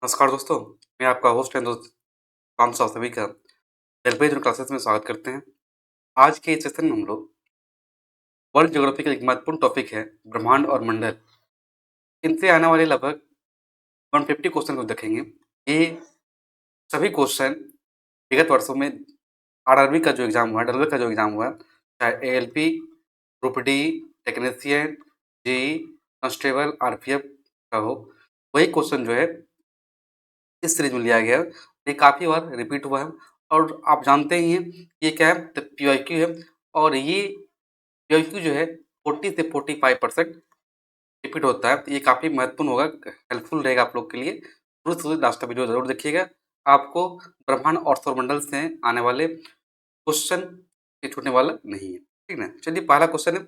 नमस्कार दोस्तों, मैं आपका होस्ट एंड दोस्त राम साहब सभी का एलपीज क्लासेस में स्वागत करते हैं। आज के इस सेशन में हम लोग वर्ल्ड ज्योग्राफी का एक महत्वपूर्ण टॉपिक है ब्रह्मांड और मंडल। इनसे आने वाले लगभग 150 क्वेश्चन को देखेंगे। ये सभी क्वेश्चन विगत वर्षों में आरआरबी का जो एग्जाम हुआ है, रेलवे का जो एग्जाम हुआ है, चाहे ALP, group D, technician, JE, constable, RPF का हो, वही क्वेश्चन जो है इस सीरीज में लिया गया है। ये काफ़ी बार रिपीट हुआ है और आप जानते ही हैं ये क्या है, तो पीवाईक्यू है। और ये पीवाईक्यू जो है 40 से 45% रिपीट होता है। तो ये काफ़ी महत्वपूर्ण होगा, हेल्पफुल रहेगा आप लोग के लिए। शुरू से लास्ट तक वीडियो ज़रूर देखिएगा। आपको ब्रह्मांड और सौरमंडल से आने वाले क्वेश्चन ये छूटने वाला नहीं है, ठीक ना। चलिए, पहला क्वेश्चन है,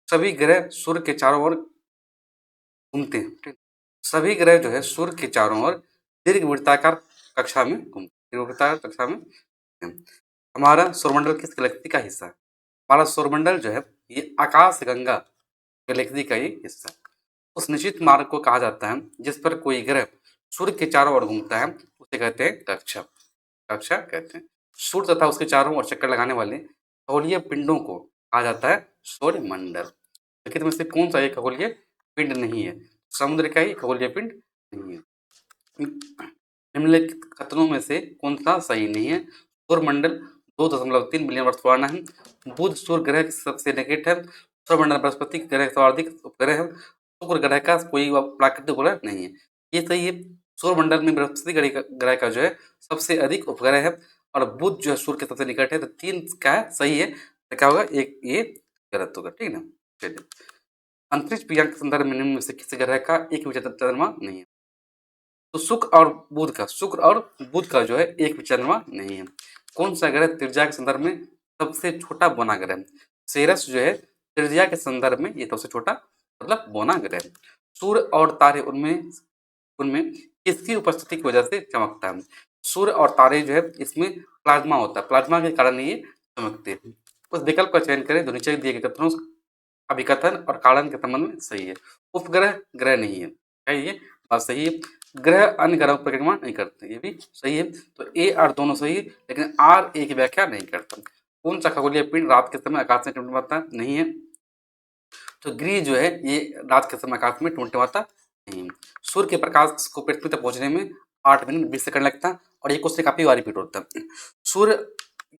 सभी ग्रह सूर्य के चारों ओर घूमते हैं, ठीक। सभी ग्रह जो है सूर्य के चारों ओर दीर्घवृत्ताकार कक्षा में घूमते हैं, दीर्घवृत्ताकार कक्षा में हैं। हमारा सौरमंडल किस गैलेक्सी का हिस्सा है? हमारा सौरमंडल जो है ये आकाशगंगा गैलेक्सी का ही हिस्सा है। उस निश्चित मार्ग को कहा जाता है जिस पर कोई ग्रह सूर्य के चारों ओर घूमता है, उसे कहते हैं कक्षा। कक्षा कहते हैं। सूर्य तथा उसके चारों ओर चक्कर लगाने वाले खगोलीय पिंडों को कहा जाता है सौरमंडल। लेकिन में से कौन सा एक खगोलीय पिंड नहीं है? समुद्र का ही खगोलीय पिंड नहीं है। निम्नलिखित कथनों में से कौन सा सही नहीं है? सौरमंडल 2.3 मिलियन वर्ष पुराना है। बुध सूर्य ग्रह के सबसे निकट है। सौरमंडल बृहस्पति ग्रह का सर्वाधिक उपग्रह है। शुक्र ग्रह का कोई प्राकृतिक उपग्रह नहीं है। ये सही है। सौरमंडल में बृहस्पति ग्रह का जो है सबसे अधिक उपग्रह है और बुध जो है सूर्य के सबसे निकट है। तो 3 क्या है सही है, तो क्या होगा, एक ये गलत होगा, ठीक है ना। चलिए, अंतरिक्ष विज्ञान के संदर्भ में निम्न में से किसी ग्रह का एक भी चंद्रमा नहीं है? तो शुक्र और बुध का जो है एक भी चंद्रमा नहीं है। कौन सा ग्रह त्रिज्या के संदर्भ में सबसे छोटा बौना ग्रह है? सेरस जो है त्रिज्या के संदर्भ में ये सबसे छोटा मतलब बौना ग्रह है। सूर्य और तारे उनमें उनमें किसकी उपस्थिति की वजह से चमकता है? सूर्य और तारे जो है इसमें प्लाज्मा होता है, प्लाज्मा के कारण ये चमकते हैं। उस विकल्प का चयन करें जो नीचे दिए गए कथनों अभिकथन और कारण के संबंध में सही है। उपग्रह ग्रह नहीं है, क्या ये बात सही है? ग्रह अन्य ग्रहों की परिक्रमा नहीं करते, ये भी सही है। तो ए और दोनों सही है, लेकिन आर ए की व्याख्या नहीं करता। कौन सा खगोलीय पिंड रात के समय आकाश में टिमटिमाता नहीं है? तो गृह जो है ये रात के समय आकाश में टिमटिमाता नहीं है। सूर्य के प्रकाश को पृथ्वी तक पहुंचने में 8 मिनट 20 सेकंड लगता है और ये क्वेश्चन काफी बार रिपीट होता है। सूर्य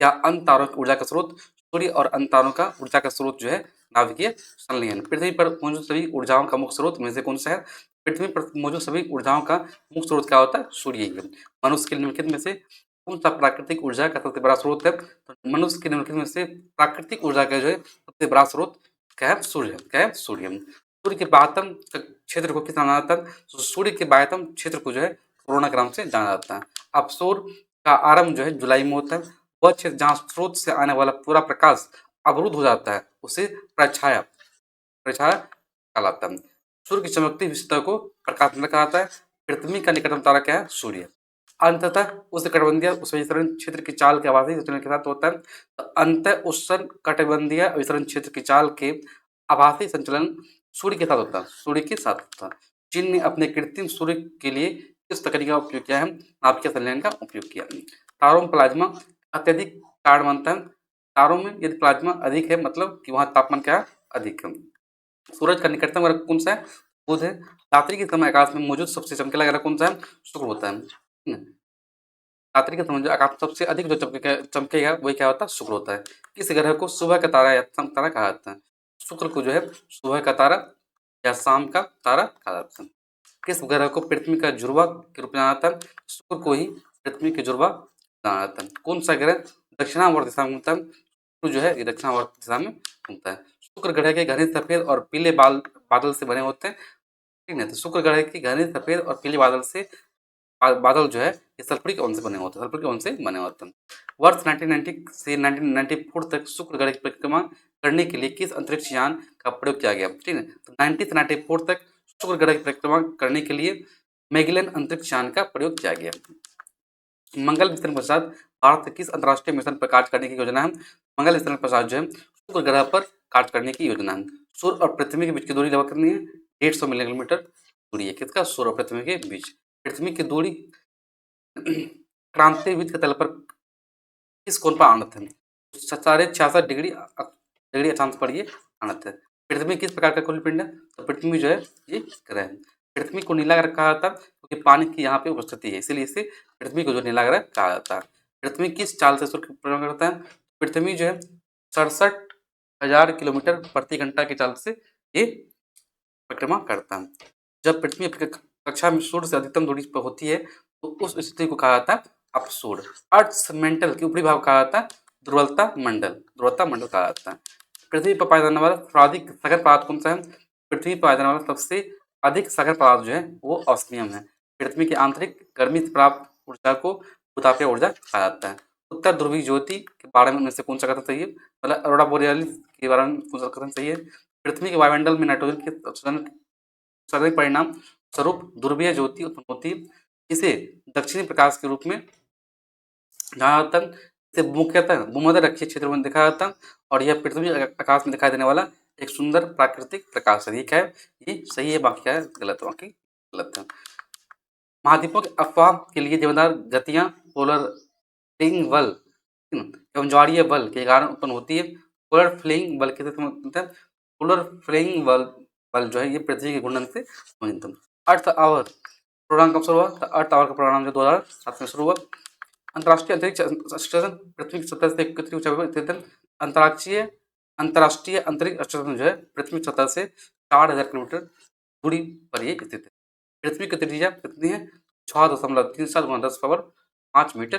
या अन्य तारों की ऊर्जा का स्रोत। सूर्य और अन्य तारों का ऊर्जा का स्रोत जो है नाभिकीय संलयन। पृथ्वी पर मौजूद सभी ऊर्जाओं का मुख्य स्रोत में से कौन सा है? पृथ्वी पर मौजूद सभी ऊर्जाओं का मुख्य स्रोत क्या होता है? सूर्य ही है। मनुष्य के निम्नलिखित में से कौन सा प्राकृतिक ऊर्जा का सबसे बड़ा स्रोत है? तो मनुष्य के निम्नलिखित में से प्राकृतिक ऊर्जा का जो है सबसे बड़ा स्रोत क्या है? सूर्य। क्या है? सूर्य। सूर्य के बाह्यतम क्षेत्र को किस नाम जाना जाता है? तो सूर्य के बाह्यतम क्षेत्र को जो है कोरोना ग्राम से जाना जाता है। अब सूर्य का आरंभ जो है जुलाई में होता है। वह क्षेत्र जहाँ स्रोत से आने वाला पूरा प्रकाश अवरुद्ध हो जाता है उसे प्रछाया प्रछाया कहलाता है। सूर्य की चमकती हुई सतह को प्रकाश मंडल कहा जाता है। पृथ्वी का निकटतम तारा क्या है? सूर्य। अंततः उष्णकटिबंधीय अभिसरण क्षेत्र की चाल के आभासी संचलन के साथ होता है। तो अंत उष्णकटिबंधीय अभिसरण क्षेत्र की चाल के आभासी संचलन सूर्य के साथ होता है, सूर्य के साथ होता है। चीन ने अपने कृत्रिम सूर्य के लिए किस तकनीक का उपयोग किया है? नाभिकीय संलयन का उपयोग किया। तारों में प्लाज्मा अत्यधिक कारण बनता है। तारों में यदि प्लाज्मा अधिक है मतलब कि वहाँ तापमान क्या है? अधिक है। सूरज का निकटतम ग्रह कौन सा है? बुध है। रात्रि के समय आकाश में मौजूद सबसे चमकीला ग्रह कौन सा है? शुक्र होता है। रात्रि के समय जो आकाश सबसे अधिक जो चमकेगा वही क्या होता है? शुक्र होता है। किस ग्रह को सुबह का तारा या शाम तारा कहा जाता है? शुक्र को जो है सुबह का तारा या शाम का तारा कहा जाता है। किस ग्रह को पृथ्वी का जुड़वा के रूप में जाना जाता है? शुक्र को ही पृथ्वी के जुड़वा जाना जाता है। कौन सा ग्रह दक्षिणावर्त दिशा में घूमता है? शुक्र जो है ये दक्षिणावर्त दिशा में घूमता है। शुक्र ग्रह के घने सफेद और पीले बादल से बने होते हैं, ठीक है। तो शुक्र ग्रह के घने सफेद और पीले बादल से बादल जो है ये सल्फरिक आयन से बने होते हैं, सल्फरिक आयन से बने होते हैं। वर्ष 1990 से 1994 तक शुक्र ग्रह की परिक्रमा करने के लिए किस अंतरिक्ष यान का प्रयोग किया गया? ठीक है, तो 90 से 94 तक शुक्र ग्रह की परिक्रमा करने के लिए मैगेलन अंतरिक्ष यान का प्रयोग किया गया। मंगल मिशन पश्चात भारत किस अंतर्राष्ट्रीय मिशन पर कार्य करने की योजना है? मंगल मिशन पश्चात जो है शुक्र ग्रह पर कार्य करने की योजना है। सूर्य और पृथ्वी के बीच की दूरी लगभग कितनी है? 150 मिलियन किलोमीटर दूरी है। किसका? सूर्य और पृथ्वी के बीच। पृथ्वी की दूरी क्रांतिवृत्त के तल पर किस कोण पर आनत है? 66.66 डिग्री अक्षांश पर ये आनत है। पृथ्वी किस प्रकार का कुल पिंड है? तो पृथ्वी जो है ये ग्रह है। पृथ्वी को नीला ग्रह कहा जाता है क्योंकि पानी की यहाँ पे उपस्थिति है, इसीलिए इसे पृथ्वी को जो नीला ग्रह कहा जाता है। पृथ्वी किस चाल से सूर्य की परिक्रमा करता है? पृथ्वी जो है 67,000 किलोमीटर प्रति घंटा की चाल से ये परिक्रमा करता है। जब पृथ्वी अपनी कक्षा में सूर्य से अधिकतम दूरी पर होती है तो उस स्थिति को कहा जाता है अपसूर्य। अर्थ मेंटल के ऊपरी भाग कहा जाता है ध्रुवता मंडल कहा जाता है। पृथ्वी पर पाया जाने वाला सर्वाधिक सघन पदार्थ कौन सा है? पृथ्वी पर पाया जाने वाला सबसे अधिक सघन पदार्थ जो है वो ऑस्मियम है। पृथ्वी की आंतरिक गर्मी से प्राप्त ऊर्जा को भूतापीय ऊर्जा कहा जाता है। उत्तर ध्रुवीय ज्योति के बारे में उनमें से कौन सा कथन सही है? मतलब अरोरा बोरियालिस के बारे में कौन सा कथन सही है? पृथ्वी के वायुमंडल में नाइट्रोजन के उत्सर्जन परिणाम स्वरूप ध्रुवीय ज्योति उत्पन्न होती है। इसे दक्षिणी प्रकाश के रूप में जाना जाता है। इसे मुख्यतः भूमध्यरेखीय क्षेत्र में देखा जाता है और यह पृथ्वी आकाश में दिखाई देने वाला एक सुंदर प्राकृतिक प्रकाश है। ये क्या है? ये सही है, बाकी क्या है? गलत है, बाकी गलत है। महाद्वीपों के अफवाह के लिए जिम्मेदार गतियां पोलर फ्लिंग बल एवं ज्वारीय बल के कारण उत्पन्न होती है। पोलर फ्लिंग बल के पोलर फ्लिंग बल जो है ये पृथ्वी के घूर्णन से संबंधित है। अर्थ आवर प्रोग्राम कब शुरू हुआ? तो अर्थ आवर का प्रोग्राम जो 2007 में शुरू हुआ। अंतर्राष्ट्रीय अंतरिक्ष स्टेशन पृथ्वी की सतह से कितनी ऊंचाई पर स्थित है? अंतर्राष्ट्रीय अंतरिक्ष स्टेशन जो है पृथ्वी की सतह से 4,000 किलोमीटर दूरी पर ये स्थित है। पृथ्वी की त्रिज्या कितनी है? 6.37 × 10⁻5 मीटर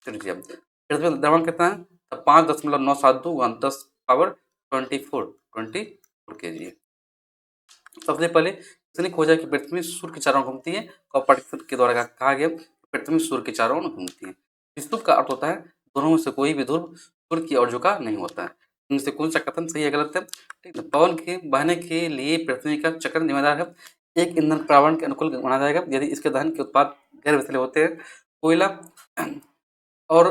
त्रिज्या। पृथ्वी का द्रव्यमान कितना है? तो 5.972 × 10⁻24 kg है। सबसे पहले इसने खोजा कि पृथ्वी सूर्य के चारों ओर घूमती है। कोपर्निकस के द्वारा कहा गया पृथ्वी सूर्य के चारों ओर घूमती है। विषुव का अर्थ होता है दोनों में से कोई भी ध्रुव सूर्य की ओर झुका नहीं होता है। इनमें से कौन सा कथन सही है, गलत है? ठीक है। पवन के बहने के लिए पृथ्वी का चक्र जिम्मेदार है। एक ईंधन पर्यावरण के अनुकूल माना जाएगा यदि इसके दहन के उत्पाद गैर विषैले होते हैं। कोयला और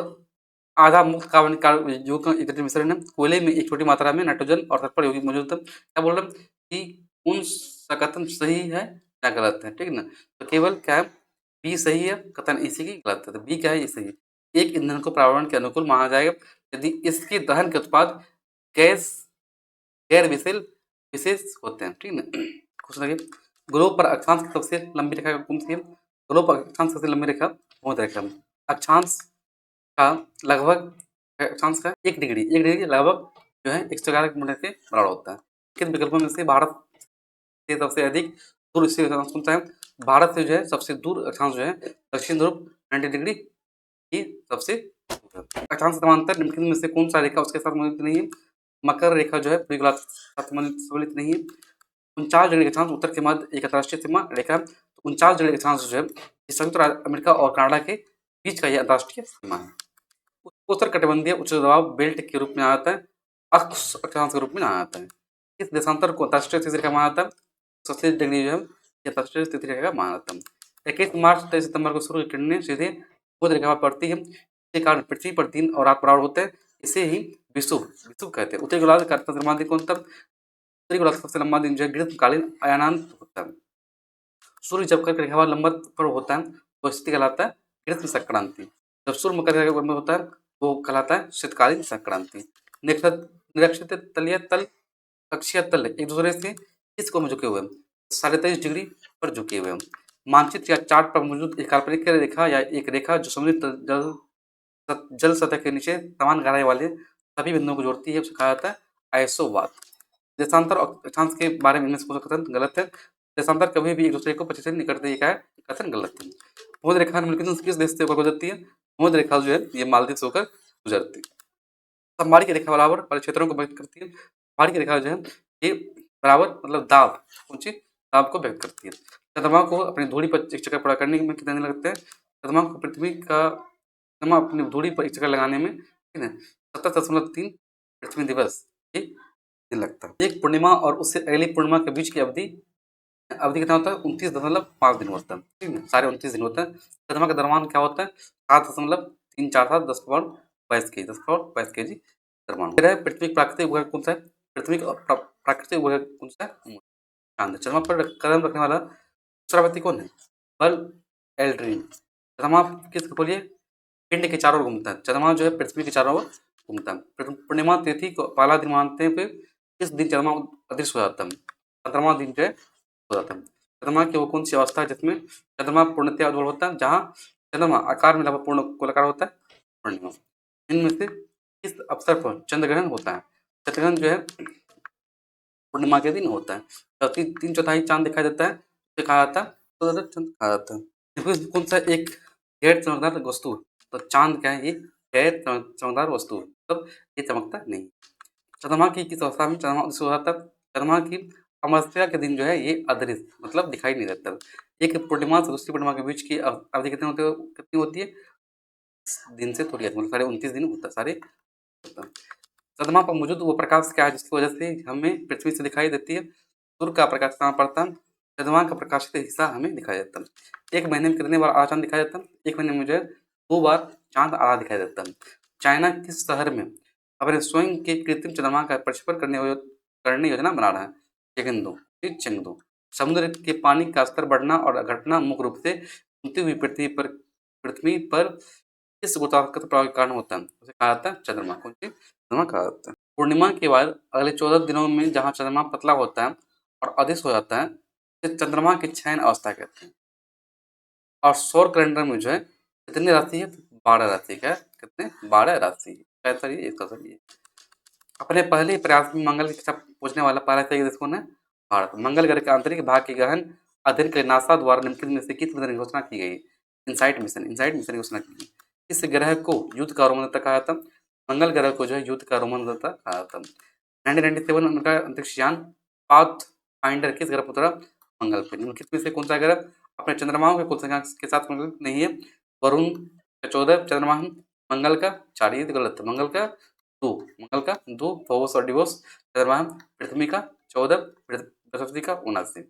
आधा मुक्त कार्बनिक युग का एकत्रित मिश्रण है। कोयले में एक छोटी मात्रा में नाइट्रोजन और सल्फर यौगिक मौजूद है। क्या बोल रहे हैं कि कौन सा कथन सही है या गलत है? ठीक है ना। तो केवल क्या है, बी सही है, कथन इसी की गलत है। तो बी क्या है? ये सही है। एक ईंधन को पर्यावरण के अनुकूल माना जाएगा यदि इसके दहन के उत्पाद गैस गैर विशेष होते हैं। ठीक है ना। क्वेश्चन देखिए, ग्लोब पर अक्षांश की सबसे लंबी रेखा कौन सी है? ग्लोब पर अक्षांश की सबसे लंबी रेखा भूमध्य रेखा। अक्षांश का लगभग अक्षांश का 1 डिग्री लगभग जो है 111 मीटर के बराबर होता है। किन विकल्पों में से भारत से सबसे अधिक दूर स्थित अक्षांश कौन सा है? भारत से जो है सबसे दूर अक्षांश जो है दक्षिण ध्रुव 90 डिग्री की सबसे अक्षांश समांतर निम्नलिखित में से कौन सा रेखा उसके साथ संबंधित नहीं है? मकर रेखा जो है पूरी गोलार्ध के साथ संबंधित नहीं है। 49 डिग्री अक्षांश उत्तर के मध्य एक अंतर्राष्ट्रीय सीमा रेखा। 49 डिग्री अक्षांश जो है संयुक्त राज्य अमेरिका और कनाडा के बीच का यह अंतर्राष्ट्रीय सीमा है। उत्तर कटिबंधीय उच्च दबाव बेल्ट के रूप में आता है, अक्ष अक्षांश के रूप में आता है। इस देशांतर को अंतर्राष्ट्रीय स्थिति रेखा माना जाता है। 37 डिग्री जो है ये अंतर्राष्ट्रीय स्थिति रेखा माना जाता है। 21 मार्च 23 सितंबर को सूर्य की किरणें सीधे भूमध्य रेखा पर पड़ती है। इसके कारण पृथ्वी पर दिन और रात बराबर होते हैं। इसे ही विषुव कहते हैं। उत्तरी गोलार्ध का सबसे लंबा दिन कौन सा? उत्तरी गोलार्ध का सबसे लंबा दिन जो है ग्रीष्मकालीन अयानांत होता है। सूर्य जब कर्क रेखा लंबवत पर होता है तो स्थिति कहलाता है ग्रीष्म संक्रांति। जब सूर्य मकर रेखा में होता है वो कहलाता है शीतकालीन संक्रांति। निरक्षित तलीय तल कक्षीय तल एक दूसरे से किस कोण में झुके हुए हैं? 23.5 डिग्री पर झुके हुए हैं। मानचित्र या चार्ट पर मौजूद एक काल्पनिक रेखा या एक रेखा जो समुद्र जल सतह के नीचे समान गहराई वाले सभी बिंदुओं को जोड़ती है उसे कहा जाता है आइसोबात। देशांतर और अक्षांश के बारे में इनमें से कौन सा कथन गलत है? देशांतर कभी भी एक दूसरे को 25 से निकटते ही है, कथन गलत है। भूमध्य रेखा निम्नलिखित किस देश से होकर गुजरती है? भूमध्य रेखा जो है ये मालदीव से होकर गुजरती है। समबाड़ी की रेखा बराबर वाले क्षेत्रों को व्यक्त करती है। समबाड़ी की रेखा जो है ये बराबर मतलब दाब ऊंची दाब को व्यक्त करती है। चंद्रमा को अपनी धूरी पर एक चक्कर पूरा करने में कितने दिन लगते हैं? चंद्रमा को चंद्रमा अपनी धूरी पर एक चक्कर लगाने में ठीक है 70.3 पृथ्वी दिवस ये दिन लगता है। एक पूर्णिमा और उससे अगली पूर्णिमा के बीच की अवधि कितना होता है? 29.5 दिन होता है। ठीक है, सारे 29 दिन होता है। चंद्रमा का द्रव्यमान क्या होता है? 7.347 10⁻22 kg द्रव्यमान। पृथ्वी का प्राकृतिक उपग्रह कौन सा है? पृथ्वी का प्राकृतिक उपग्रह कौन सा है? चांद। चंद्रमा पर कदम रखने वाला दूसरा व्यक्ति कौन है? बल एल्ड्रीन। चंद्रमा किसको बोलिए? पिंड के चारों ओर घूमता है। चंद्रमा जो है पृथ्वी के चारों ओर घूमता है। पूर्णिमा तिथि को पहला दिन मानते हैं, फिर इस दिन चंद्रमा अदृश्य हो जाता है। 15वां दिन जो है हो जाता है। चंद्रमा की वो कौन सी अवस्था है जिसमें चंद्रमा पूर्णतया उज्ज्वल होता है, जहाँ चंद्रमा आकार में लगभग पूर्ण गोलाकार होता है? पूर्णिमा। इनमें से किस अवसर पर चंद्र ग्रहण होता है? चंद्र ग्रहण जो है पूर्णिमा के दिन होता है। तो तीन चौथाई चांद दिखाई देता है, तो कहा जाता है तो चंद्र कहा जाता है। देखो कौन सा एक गैर चमकदार वस्तु है, तो चांद क्या है? ये गैर चमकदार वस्तु है, तब ये चमकता नहीं। चंद्रमा की किस अवस्था में चंद्रमा अदृश्य हो जाता है? चंद्रमा की अमावस्या के दिन जो है ये अदृश्य मतलब दिखाई नहीं देता। एक पूर्णिमा से दूसरी पूर्णिमा के बीच की अवधि कितनी होती है? दिन से थोड़ी मतलब 29.5 दिन होता है, सारे होता है। चंद्रमा पर मौजूद वो प्रकाश क्या है जिसकी वजह से हमें पृथ्वी से दिखाई देती है? सूर्य का प्रकाश कहाँ पड़ता है? चंद्रमा का प्रकाशित हिस्सा हमें दिखाई देता है। एक महीने में कितने बार आधा चांद दिखाई देता है? एक महीने में जो है 2 बार चांद आधा दिखाई देता है। चाइना किस शहर में अपने स्वयं के कृत्रिम चंद्रमा का प्रक्षेपण करने योजना बना रहा है? चेंगदू। समुद्र के पानी का स्तर बढ़ना और घटना मुख्य रूप से घूमती हुई पृथ्वी पर किस गुरुत्वाकर्षण प्रभाव के कारण होता है? उसे कहा जाता है चंद्रमा। कौन सी? चंद्रमा कहा जाता है। पूर्णिमा के बाद अगले 14 दिनों में जहाँ चंद्रमा पतला होता है और अदृश्य हो जाता है, उसे चंद्रमा की शयन अवस्था कहते हैं। और सौर कैलेंडर में जो है कितनी राशि है? 12 राशि का। कितने? 12 राशि। कैसा ये? इसका सर ये अपने पहले प्रयास में मंगल की कक्षा पूछने वाला पहला सही देश कौन है? भारत। मंगल ग्रह के आंतरिक भाग के गहन अध्ययन के लिए नासा द्वारा निम्नलिखित में से किस मिशन की घोषणा की गई? इनसाइट मिशन की घोषणा की गई। इस ग्रह को युद्ध का रोमन कहा जाता? मंगल ग्रह को जो है युद्ध का रोमन कहा जाता। 1997 उनका अंतरिक्ष यान पाथ फाइंडर किस ग्रह पर उतरा? मंगल पर। निम्नलिखित में से कौन सा ग्रह अपने चंद्रमाओं के कुल संख्या के साथ नहीं है? वरुण का 14 चंद्रमा है, मंगल का 4। ये गलत है। मंगल का 2 फोबोस और डिवोस चंद्रमा है, पृथ्वी का 14, बृहस्पति का 79।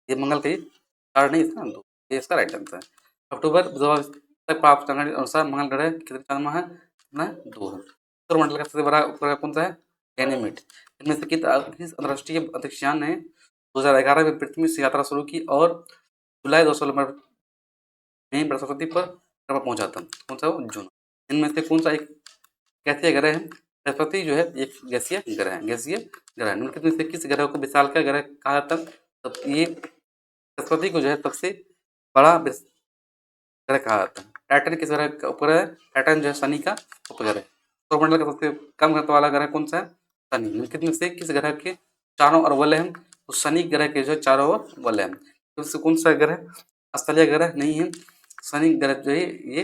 ये मंगल का ही 4 नहीं, इसका 2। ये इसका राइट आंसर है। अक्टूबर 2000 तक प्राप्त जानकारी के अनुसार मंगल ग्रह कितने चंद्रमा है? कितना है? 2 है। सौरमंडल का सबसे बड़ा उपग्रह कौन सा है? गैनीमेड। इनमें से किस अंतर्राष्ट्रीय अंतरिक्ष यान ने 2011 में पृथ्वी से यात्रा शुरू की और जुलाई 2016 में बृहस्पति पर पहुंचा था? कौन सा? जून। इनमें से कौन सा एक गैसीय ग्रह है? बृहस्पति जो है एक गैसीय ग्रह है। निम्नलिखित में से किस ग्रह को विशालकाय ग्रह कहा जाता है? तब ये बृहस्पति को जो है सबसे बड़ा ग्रह कहा जाता है। टाइटन किस ग्रह का उपग्रह है? टाइटन जो है शनि का उपग्रह है। सौरमंडल का सबसे कम घनत्व वाला ग्रह कौन सा है? शनि। निम्नलिखित में से किस ग्रह के चारों ओर वलय है? तो शनि ग्रह के जो है चारों ओर वलय है। तो कौन सा ग्रह स्थलीय ग्रह नहीं है? शनि ग्रह जो है ये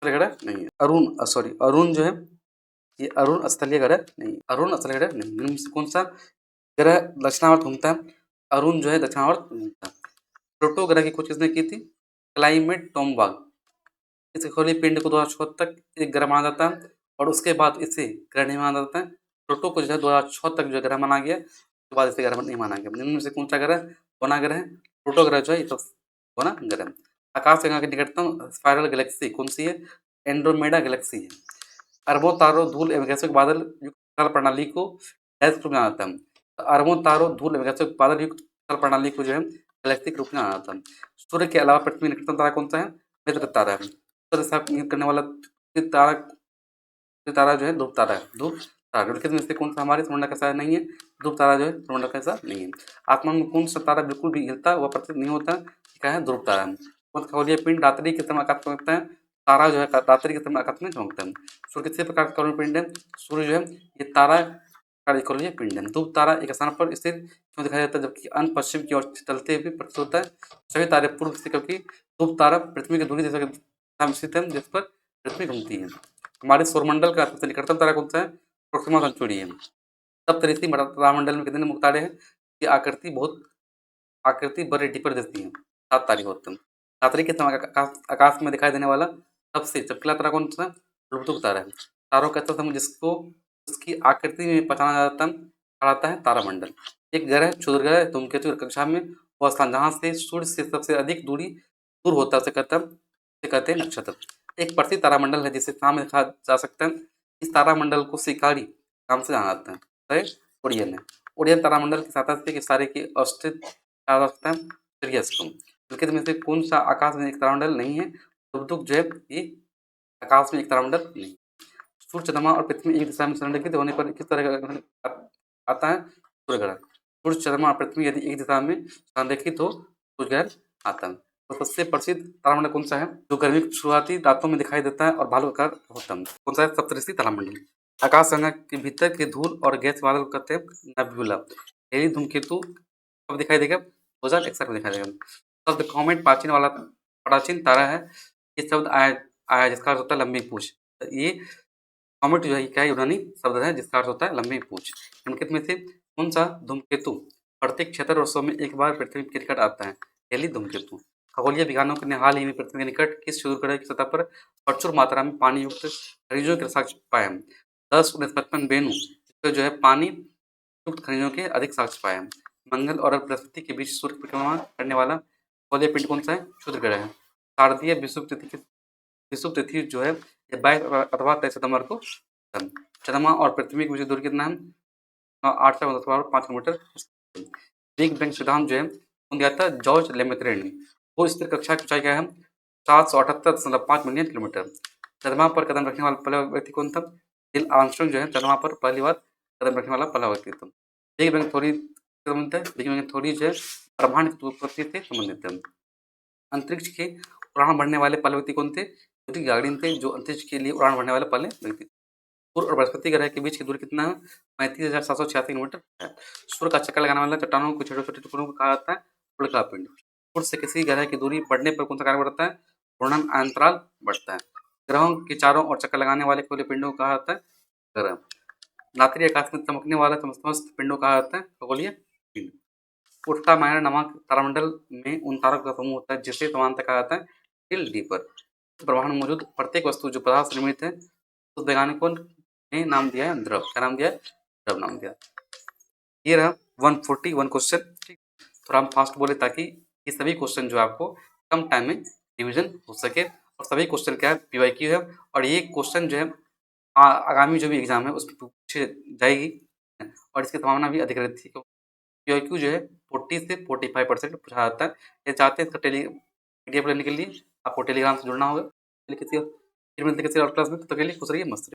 ग्रह नहीं है। अरुण जो है ये अरुण स्थलीय ग्रह नहीं। इनमें से कौन सा ग्रह दक्षिणावर्त घूमता है? अरुण जो है दक्षिणावर्त घूमता है। प्लूटो ग्रह की खोज किसने की थी? क्लाइमेट टोम्बाग। इस खगोलीय पिंड को 2006 तक एक ग्रह माना जाता है और उसके बाद इसे ग्रह नहीं माना जाता है। प्लूटो को जो है 2006 तक जो ग्रह माना गया, उसके बाद इसे ग्रह नहीं माना गया। निम्न में से कौन सा ग्रह बना ग्रह है? प्लूटो ग्रह जो है ये तो बना ग्रह। आकाश गंगा की निकटतम स्पाइरल गैलेक्सी कौन सी है? एंड्रोमेडा गैलेक्सी है। अरबों तारों धूल एवं गैसों के बादल युक्त स्थल प्रणाली को डैश रूप में जाना जाता है? तो अरबों तारों धूल एवं गैसों के बादल युक्त स्थल प्रणाली को जो है गैलेक्सी के रूप में जाना जाता है। सूर्य के अलावा पृथ्वी निकटतम तारा कौन सा है? मित्र तारा है। करने वाला तारा तारा जो है ध्रुव तारा है। ध्रुव तारा निम्नलिखित में से कौन सा हमारे सौरमंडल का हिस्सा नहीं है? ध्रुव तारा जो है सौरमंडल का हिस्सा नहीं है। आसमान में कौन सा तारा बिल्कुल भी हिलता व प्रतीत नहीं होता? क्या है? ध्रुव तारा है। कौन सा खगोलीय पिंड रात्रि के समय आकाश में चमकता है? तारा जो है रात्रि के समय आकाश में चमकता है। सूर्य किसी प्रकार का खगोलीय पिंड है? सूर्य जो है ये तारा का खगोलीय पिंड है। ध्रुव तारा एक स्थान पर स्थिर क्यों दिखाई देता है जबकि अन्य पश्चिम की ओर चलते हुए प्रतीत होता है? सभी तारे पूर्व से, क्योंकि ध्रुव तारा पृथ्वी की दूरी जैसा स्थित है जिस पर पृथ्वी घूमती है। हमारे सौरमंडल का सबसे निकटतम तारा कौन सा है? प्रोक्सिमा सेंचुरी है। सप्तऋषि तारामंडल में कितने मुख्य तारे हैं? ये आकृति बड़े डिपर जैसी है। 7 तारे होते हैं। रात्रि के समय आकाश में दिखाई देने वाला सबसे चमकीला तारा कौन सा है? लुब्धुक तारा है। तारों का ऐसा समूह जिसको उसकी आकृति में पहचाना जाता है तारामंडल। एक ग्रह क्षुद्रग्रह धूमकेतु की कक्षा में वह स्थान जहाँ से सूर्य से सबसे अधिक दूर होता है उसे कहते हैं नक्षत्र। एक प्रसिद्ध तारामंडल है जिसे शाम में देखा जा सकता है। इस तारामंडल को शिकारी नाम से जाना जाता है। ओरियन है। ओरियन तारामंडल की सहायता से इस तारे की अस्तित्व कहा जा सकता है सिरियस को। निम्नलिखित में से कौन-सा आकाश में एक तारामंडल नहीं है? दुगदुग जो है ये आकाश में एक तारामंडल नहीं। सूर्य, चंद्रमा और पृथ्वी एक दिशा में संरेखित होने पर किस तरह का आता है? सूर्यग्रहण। सूर्य, चंद्रमा और पृथ्वी यदि एक दिशा में संरेखित हो तो सूर्यग्रहण आता है। तो सबसे प्रसिद्ध तारामंडल कौन सा है? जो गर्मी की शुरुआती रातों में दिखाई देता है और भालू आकार होता है। कौन सा है? सप्तऋषि तारामंडल। आकाश गंगा के भीतर के धूल और गैस बादल को कहते हैं नेबुला। यही धूमकेतु कब दिखाई देगा? 2061 में दिखाई देगा। शब्द कॉमेट प्राचीन तारा है। ये शब्द आया आया जिसका अर्थ होता है लंबी पूछ। ये कॉमेट जो है क्या है? यूनानी शब्द है जिसका अर्थ होता है लंबी पूछ। निम्नलिखित में से कौन सा धूमकेतु प्रत्येक 76 वर्षों में एक बार पृथ्वी के निकट आता है? पहली धूमकेतु। खगोलीय विज्ञानियों ने हाल ही में पृथ्वी के निकट किस सूर्यग्रह की सतह पर प्रचुर मात्रा में पानी युक्त खनिजों के साक्ष्य पाए हैं? 10-55 बेनु इसमें जो है पानी युक्त खनिजों के अधिक साक्ष्य पाए हैं। मंगल और बृहस्पति के बीच सूर्य परिक्रमा करने वाला खगोलीय पिंड कौन सा है? क्षुद्र ग्रह है। शारदीय विषुव तिथि जो है ये 22 अथवा 23 सितंबर को है। चंद्रमा और पृथ्वी के बीच की दूरी कितना है? 8 से 5 किलोमीटर। बिग बैंग सिद्धांत जो है कौन दिया था? जॉर्ज लेमेत्रे ने। वो स्थिर कक्षा की ऊंचाई क्या है? 778.5 मिलियन किलोमीटर। चंद्रमा पर कदम रखने वाला पहला व्यक्ति कौन था? नील आर्मस्ट्रांग जो है चंद्रमा पर पहली बार कदम रखने वाला पहला व्यक्ति था। बिग बैंग थ्योरी से संबंधित है। बिग बैंग थ्योरी जो है ब्रह्मांड की उत्पत्ति से संबंधित है। अंतरिक्ष के उड़ान भरने वाले पहले व्यक्ति कौन थे? यूरी गागरिन थे जो अंतरिक्ष के लिए उड़ान भरने वाले पहले व्यक्ति थे। सूर्य और बृहस्पति ग्रह के बीच की दूरी कितना है? 35,786 किलोमीटर है। सूर्य का चक्कर लगाने वाला चट्टानों को छोटे-छोटे टुकड़ों को कहा जाता है उल्का पिंड। सूर्य से किसी ग्रह की दूरी बढ़ने पर कौन सा कार्य बढ़ता है? घूर्णन अंतराल बढ़ता है। ग्रहों के चारों ओर चक्कर लगाने वाले खगोलीय पिंडों को कहा जाता है ग्रह। रात्रि आकाश में चमकने वाला समस्त पिंडों को कहा जाता है खगोलीय पिंड। उल्टा माइनर नामक तारामंडल में उन तारों का समूह होता है जिसे समानता कहा जाता है टिल डीपर। ब्रह्मांड में मौजूद प्रत्येक वस्तु जो पदार्थ से निर्मित है उस वैज्ञानिकों ने नाम दिया है द्रव। क्या नाम दिया है? द्रव नाम दिया। ये रहा 141 क्वेश्चन। ठीक, थोड़ा हम फास्ट बोले ताकि ये सभी क्वेश्चन जो आपको कम टाइम में रिविजन हो सके। और सभी क्वेश्चन क्या है? पीवाईक्यू है। और ये क्वेश्चन जो है आगामी जो भी एग्जाम है उसमें पूछे जाएगी और इसकी संभावना भी अधिक रहती है। पीवाईक्यू जो है 40 से 45% पूछा जाता है। ये चाहते हैं इसका पीडीएफ लेने के लिए आपको टेलीग्राम से जुड़ना होगा। फिर मिलते किसी और क्लास में, तब तक के लिए खुश रहिए, मस्त रहिए।